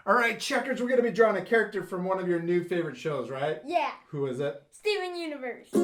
All right, Checkers, we're going to be drawing a character from one of your new favorite shows, right? Yeah. Who is it? Steven Universe. All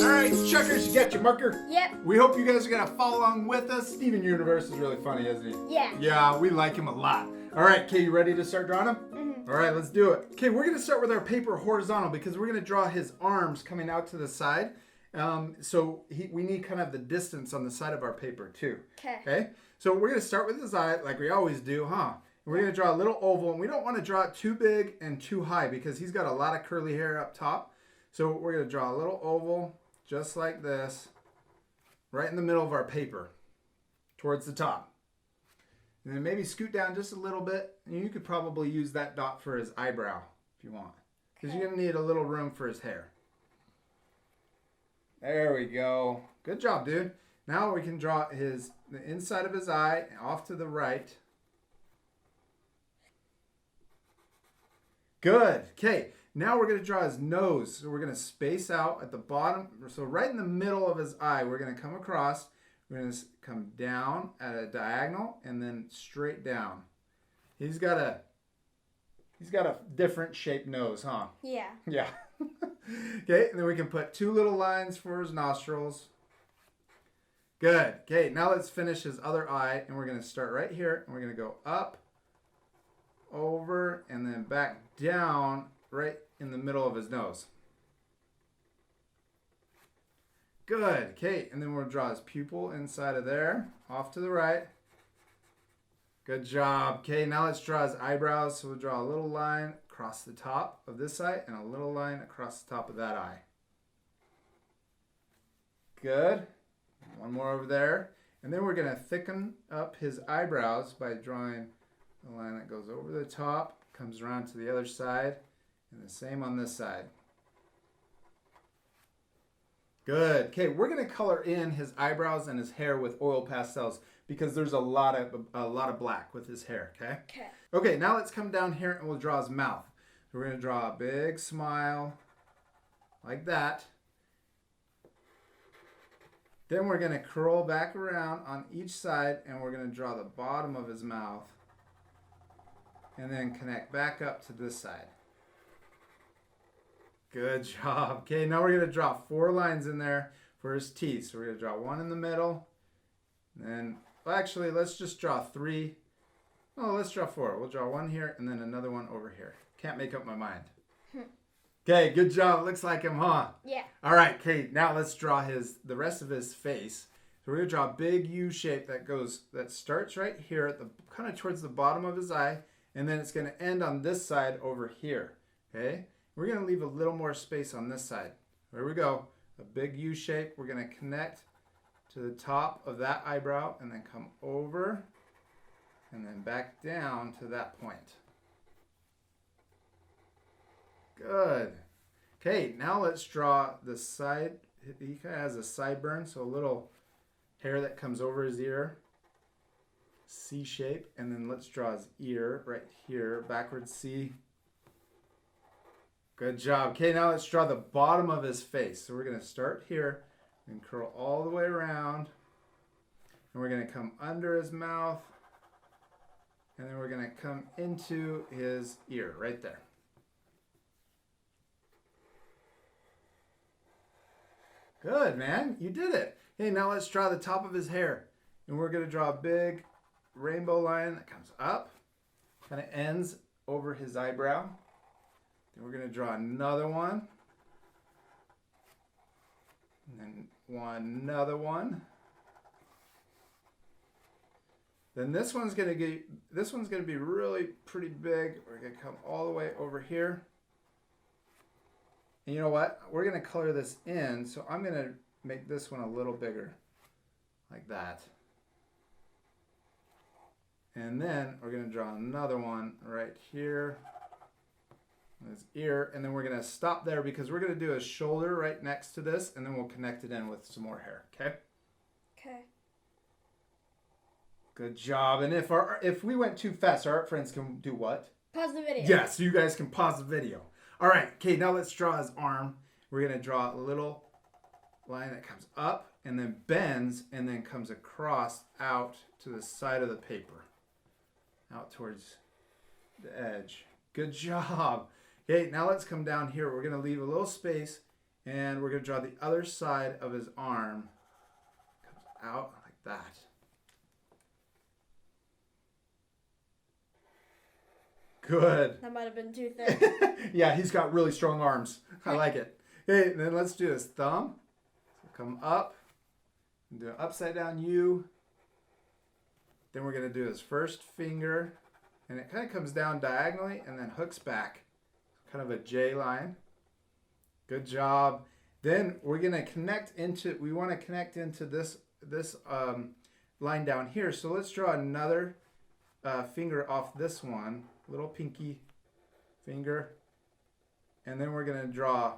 right, Checkers, you got your marker? Yep. We hope you guys are going to follow along with us. Steven Universe is really funny, isn't he? Yeah. Yeah, we like him a lot. All right, Kay, you ready to start drawing him? Mm-hmm. All right, let's do it. Okay, we're going to start with our paper horizontal because we're going to draw his arms coming out to the side. We need kind of the distance on the side of our paper too. Okay. So we're going to start with his eye like we always do, huh? We're going to draw a little oval, and we don't want to draw it too big and too high because he's got a lot of curly hair up top. So we're going to draw a little oval just like this, right in the middle of our paper, towards the top. And then maybe scoot down just a little bit, and you could probably use that dot for his eyebrow if you want, because you're going to need a little room for his hair. There we go. Good job, dude. Now we can draw the inside of his eye off to the right. Good. Okay, now we're going to draw his nose. So we're going to space out at the bottom. So right in the middle of his eye, we're going to come across. We're going to come down at a diagonal and then straight down. He's got a different shaped nose, huh? Yeah. Yeah. Okay, and then we can put two little lines for his nostrils. Good. Okay, now let's finish his other eye, and we're going to start right here, and we're going to go up, over, and then back down right in the middle of his nose. Good. Okay, and then we'll draw his pupil inside of there, off to the right. Good job. Okay, now let's draw his eyebrows. So we'll draw a little line across the top of this eye and a little line across the top of that eye. Good. One more over there. And then we're going to thicken up his eyebrows by drawing a line that goes over the top, comes around to the other side, and the same on this side. Good. Okay, we're going to color in his eyebrows and his hair with oil pastels because there's a lot of black with his hair, okay? Okay. Okay, now let's come down here and we'll draw his mouth. So we're going to draw a big smile like that. Then we're going to curl back around on each side and we're going to draw the bottom of his mouth and then connect back up to this side. Good job. Okay, now we're going to draw 4 lines in there for his teeth. So we're going to draw one in the middle. And then, actually, let's just draw 3. Oh, let's draw 4. We'll draw one here and then another one over here. Can't make up my mind. Okay, good job. Looks like him, huh? Yeah. All right, okay, now let's draw the rest of his face. So we're going to draw a big U shape that starts right here at the kind of towards the bottom of his eye, and then it's going to end on this side over here. Okay? We're going to leave a little more space on this side. There we go. A big U shape. We're going to connect to the top of that eyebrow and then come over and then back down to that point. Good. Okay, now let's draw the side. He kind of has a sideburn, so a little hair that comes over his ear. C shape. And then let's draw his ear right here, backwards C. Good job. Okay, now let's draw the bottom of his face. So we're going to start here and curl all the way around. And we're going to come under his mouth. And then we're going to come into his ear right there. Good, man. You did it. Okay, now let's draw the top of his hair. And we're going to draw a big rainbow line that comes up, kind of ends over his eyebrow. Then we're going to draw another one. And then another one. Then this one's going to be really pretty big. We're going to come all the way over here. And you know what? We're going to color this in, so I'm going to make this one a little bigger, like that. And then we're going to draw another one right here, his ear, and then we're going to stop there because we're going to do a shoulder right next to this, and then we'll connect it in with some more hair, okay? Okay. Good job. And if we went too fast, our art friends can do what? Pause the video. Yeah, so you guys can pause the video. All right, okay, now let's draw his arm. We're going to draw a little line that comes up and then bends and then comes across out to the side of the paper. Out towards the edge. Good job. Okay, now let's come down here. We're going to leave a little space and we're going to draw the other side of his arm. Comes out like that. Good. That might have been too thick. Yeah, he's got really strong arms. I like it. Okay, then let's do his thumb. So come up and do an upside down U. Then we're going to do his first finger. And it kind of comes down diagonally and then hooks back. Kind of a J line. Good job. Then we're going to connect into, we want to connect into this line down here. So let's draw another finger off this one. Little pinky finger. And then we're going to draw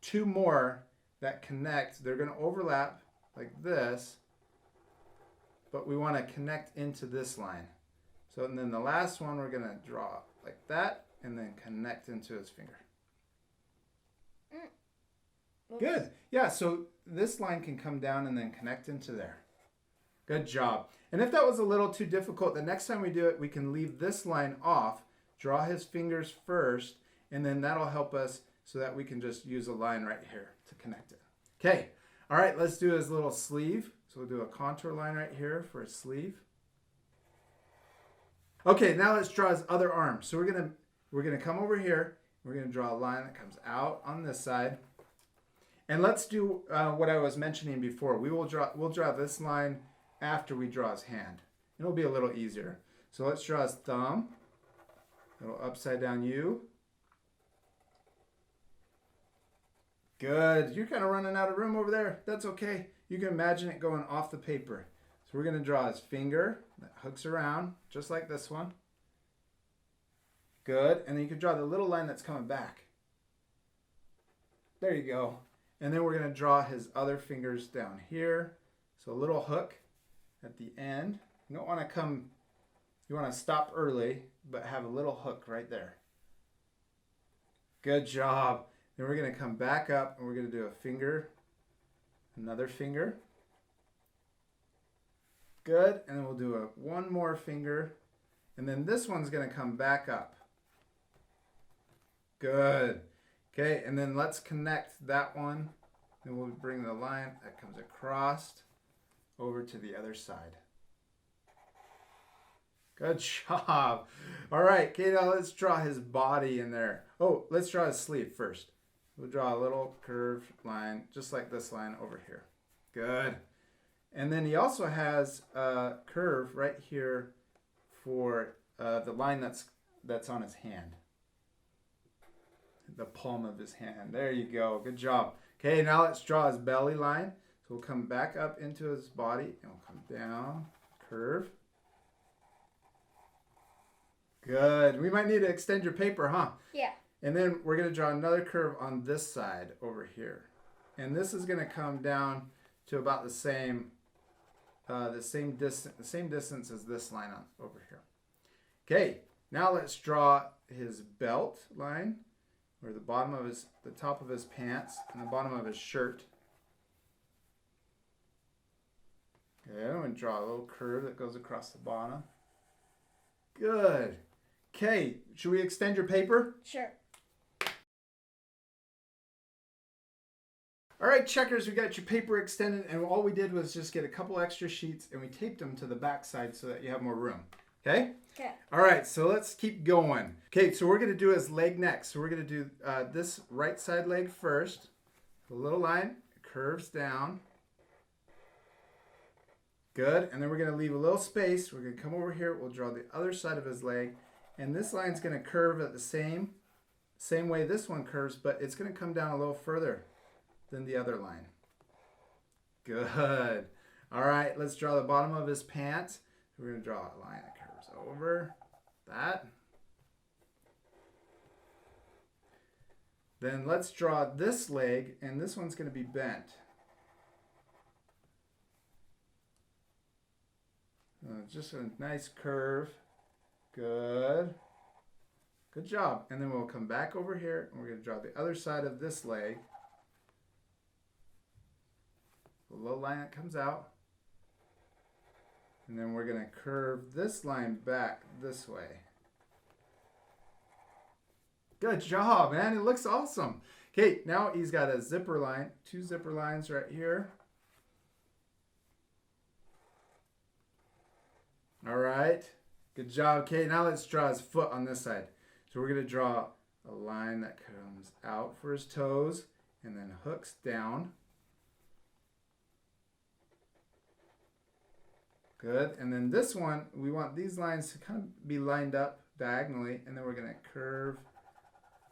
two more that connect. They're going to overlap like this. But we want to connect into this line. So and then the last one we're going to draw like that and then connect into his finger. Good. Yeah, so this line can come down and then connect into there. Good job. And if that was a little too difficult, the next time we do it, we can leave this line off, draw his fingers first, and then that'll help us so that we can just use a line right here to connect it. Okay. All right, let's do his little sleeve. So we'll do a contour line right here for his sleeve. Okay, now let's draw his other arm. So we're gonna come over here. We're gonna draw a line that comes out on this side. And let's do what I was mentioning before. We'll draw this line after we draw his hand. It'll be a little easier. So let's draw his thumb. Little upside down U. Good. You're kind of running out of room over there. That's okay. You can imagine it going off the paper. So we're going to draw his finger that hooks around, just like this one. Good. And then you can draw the little line that's coming back. There you go. And then we're going to draw his other fingers down here. So a little hook at the end. You don't want to come, you want to stop early, but have a little hook right there. Good job. Then we're going to come back up and we're going to do a finger, another finger. Good. And then we'll do one more finger. And then this one's going to come back up. Good. Okay, and then let's connect that one. And we'll bring the line that comes across over to the other side. Good job. All right, okay, now let's draw his body in there. Oh, let's draw his sleeve first. We'll draw a little curved line, just like this line over here. Good. And then he also has a curve right here for the line that's on his hand. The palm of his hand. There you go. Good job. Okay, now let's draw his belly line. So we'll come back up into his body and we'll come down, curve. Good. We might need to extend your paper, huh? Yeah. And then we're going to draw another curve on this side over here. And this is going to come down to about the same distance as this line over here. Okay, now let's draw his belt line, or the top of his pants and the bottom of his shirt. Okay, I'm going to draw a little curve that goes across the bottom. Good. Okay, should we extend your paper? Sure. All right, checkers, we got your paper extended, and all we did was just get a couple extra sheets and we taped them to the back side so that you have more room. Okay? Okay. All right, so let's keep going. Okay, so we're going to do his leg next. So we're going to do this right side leg first. The little line curves down. Good, and then we're going to leave a little space. We're going to come over here. We'll draw the other side of his leg, and this line's going to curve at the same way this one curves, but it's going to come down a little further than the other line. Good. All right, let's draw the bottom of his pants. We're going to draw a line that curves over that. Then let's draw this leg, and this one's going to be bent. Just a nice curve. Good. Good job. And then we'll come back over here, and we're going to draw the other side of this leg. The little line that comes out. And then we're going to curve this line back this way. Good job, man. It looks awesome. Okay, now he's got a zipper line, 2 zipper lines right here. All right. Good job. Okay, now let's draw his foot on this side. So we're going to draw a line that comes out for his toes and then hooks down. Good. And then this one, we want these lines to kind of be lined up diagonally, and then we're going to curve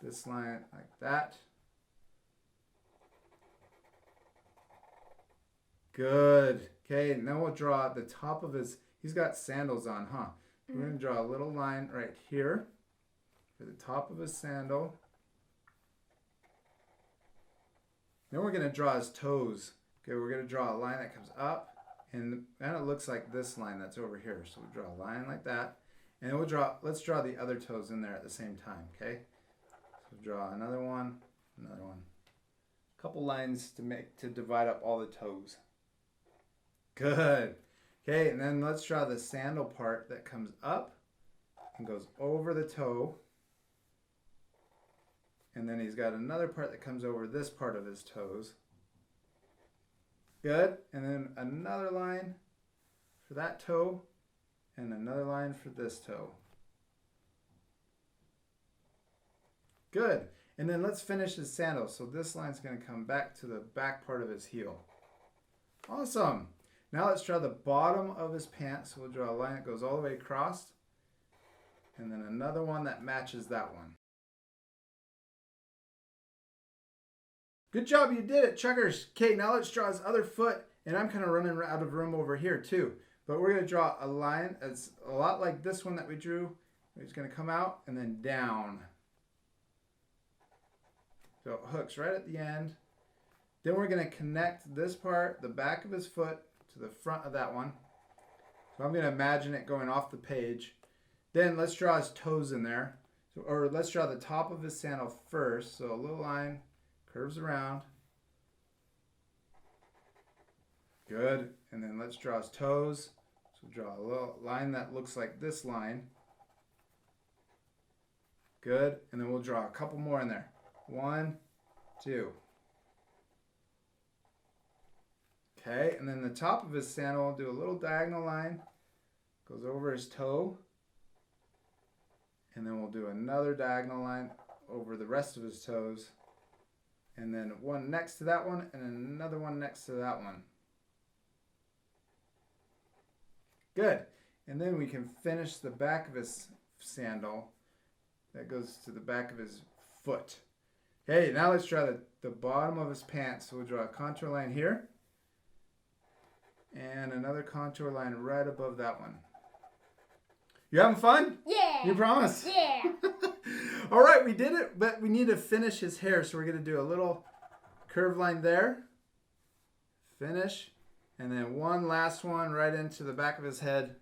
this line like that. Good. Okay, and then we'll draw the top of his, he's got sandals on, huh? Mm-hmm. We're going to draw a little line right here for the top of his sandal. Then we're going to draw his toes. Okay, we're going to draw a line that comes up. And then it looks like this line that's over here. So we'll draw a line like that. And then let's draw the other toes in there at the same time, okay? So draw another one. A couple lines to divide up all the toes. Good. Okay, and then let's draw the sandal part that comes up and goes over the toe. And then he's got another part that comes over this part of his toes. Good. And then another line for that toe and another line for this toe. Good. And then let's finish his sandal. So this line's going to come back to the back part of his heel. Awesome. Now let's draw the bottom of his pants. So we'll draw a line that goes all the way across. And then another one that matches that one. Good job, you did it, Chuckers. Okay, now let's draw his other foot. And I'm kind of running out of room over here too. But we're going to draw a line that's a lot like this one that we drew. It's going to come out and then down. So it hooks right at the end. Then we're going to connect this part, the back of his foot, to the front of that one. So I'm going to imagine it going off the page. Then let's draw his toes in there. Or let's draw the top of his sandal first. So a little line curves around. Good. And then let's draw his toes. So draw a little line that looks like this line. Good. And then we'll draw a couple more in there. 1, 2. Okay, and then the top of his sandal, we'll do a little diagonal line. Goes over his toe. And then we'll do another diagonal line over the rest of his toes. And then one next to that one, and another one next to that one. Good. And then we can finish the back of his sandal. That goes to the back of his foot. Okay, now let's draw the bottom of his pants. So we'll draw a contour line here. And another contour line right above that one. You having fun? Yeah. You promise? Yeah. All right, we did it, but we need to finish his hair. So we're going to do a little curve line there. Finish. And then one last one right into the back of his head.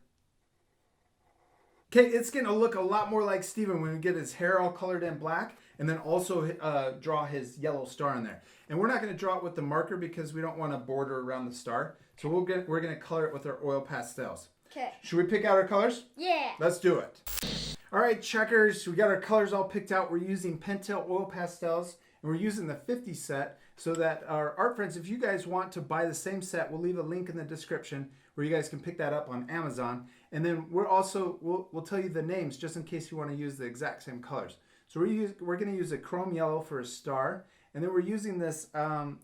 Okay, it's going to look a lot more like Steven when we get his hair all colored in black. And then also draw his yellow star in there. And we're not going to draw it with the marker because we don't want a border around the star. So we're going to color it with our oil pastels. Okay. Should we pick out our colors? Yeah. Let's do it. All right, Chuckers, we got our colors all picked out. We're using Pentel oil pastels, and we're using the 50 set so that our art friends, if you guys want to buy the same set, we'll leave a link in the description where you guys can pick that up on Amazon. And then we'll tell you the names just in case you want to use the exact same colors. So we're going to use a chrome yellow for a star, and then we're using this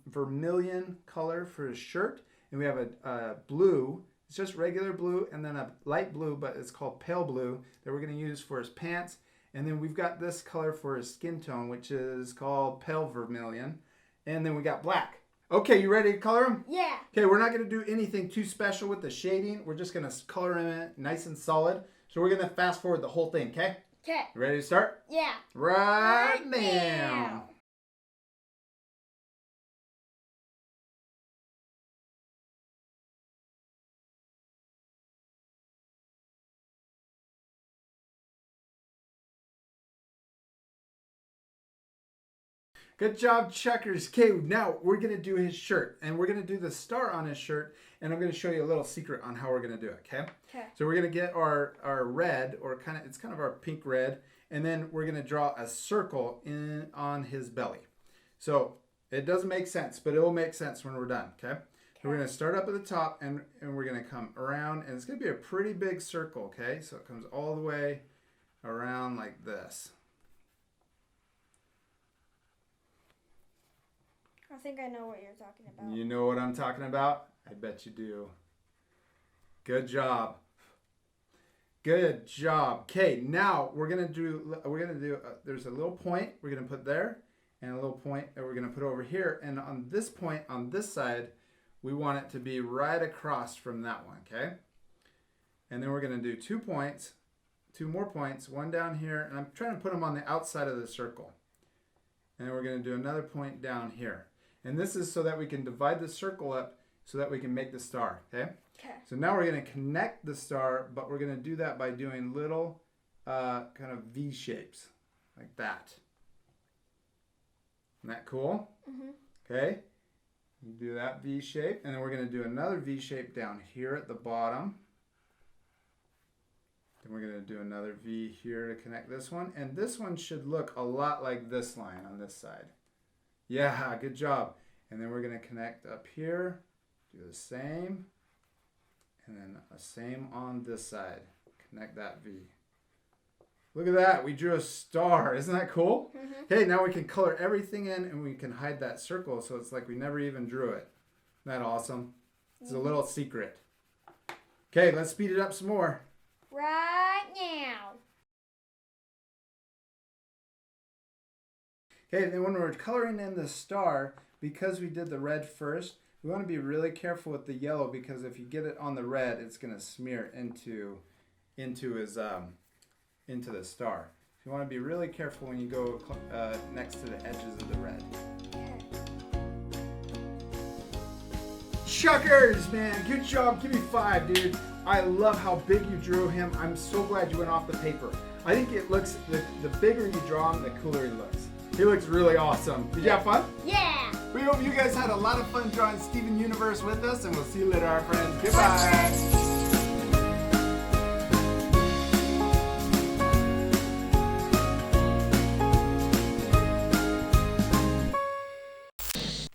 vermilion color for his shirt, and we have a blue. It's just regular blue, and then a light blue, but it's called pale blue, that we're going to use for his pants. And then we've got this color for his skin tone, which is called pale vermilion. And then we got black. Okay, you ready to color him? Yeah. Okay, we're not going to do anything too special with the shading. We're just going to color him in nice and solid. So we're going to fast forward the whole thing, okay? Okay. You ready to start? Yeah. Right now. Good job, Checkers. Okay, now we're going to do his shirt. And we're going to do the star on his shirt. And I'm going to show you a little secret on how we're going to do it, okay? Okay. So we're going to get our red, or it's kind of our pink red. And then we're going to draw a circle on his belly. So it doesn't make sense, but it will make sense when we're done, okay? So we're going to start up at the top, and we're going to come around. And it's going to be a pretty big circle, okay? So it comes all the way around like this. I think I know what you're talking about. You know what I'm talking about? I bet you do. Good job. Good job. Okay, now we're gonna do. There's a little point we're gonna put there, and a little point that we're gonna put over here. And on this point on this side, we want it to be right across from that one. Okay. And then we're gonna do 2 points, 2 more points, one down here, and I'm trying to put them on the outside of the circle. And then we're gonna do another point down here. And this is so that we can divide the circle up so that we can make the star, okay? Okay. So now we're going to connect the star, but we're going to do that by doing little kind of V shapes, like that. Isn't that cool? Mm-hmm. Okay. You do that V shape, and then we're going to do another V shape down here at the bottom. Then we're going to do another V here to connect this one, and this one should look a lot like this line on this side. Yeah, good job. And then we're going to connect up here, do the same, and then the same on this side. Connect that V. Look at that, we drew a star. Isn't that cool? Mm-hmm. Okay, now we can color everything in, and we can hide that circle so it's like we never even drew it. Isn't that awesome? It's a little secret. Okay, let's speed it up some more. Right now. Okay, then when we're coloring in the star, because we did the red first, we want to be really careful with the yellow, because if you get it on the red, it's going to smear into his into the star. So you want to be really careful when you go next to the edges of the red. Okay. Chuckers, man, good job. Give me 5, dude. I love how big you drew him. I'm so glad you went off the paper. I think it looks, the bigger you draw him, the cooler he looks. He looks really awesome. Did you have fun? Yeah. We hope you guys had a lot of fun drawing Steven Universe with us, and we'll see you later, our friends. Goodbye.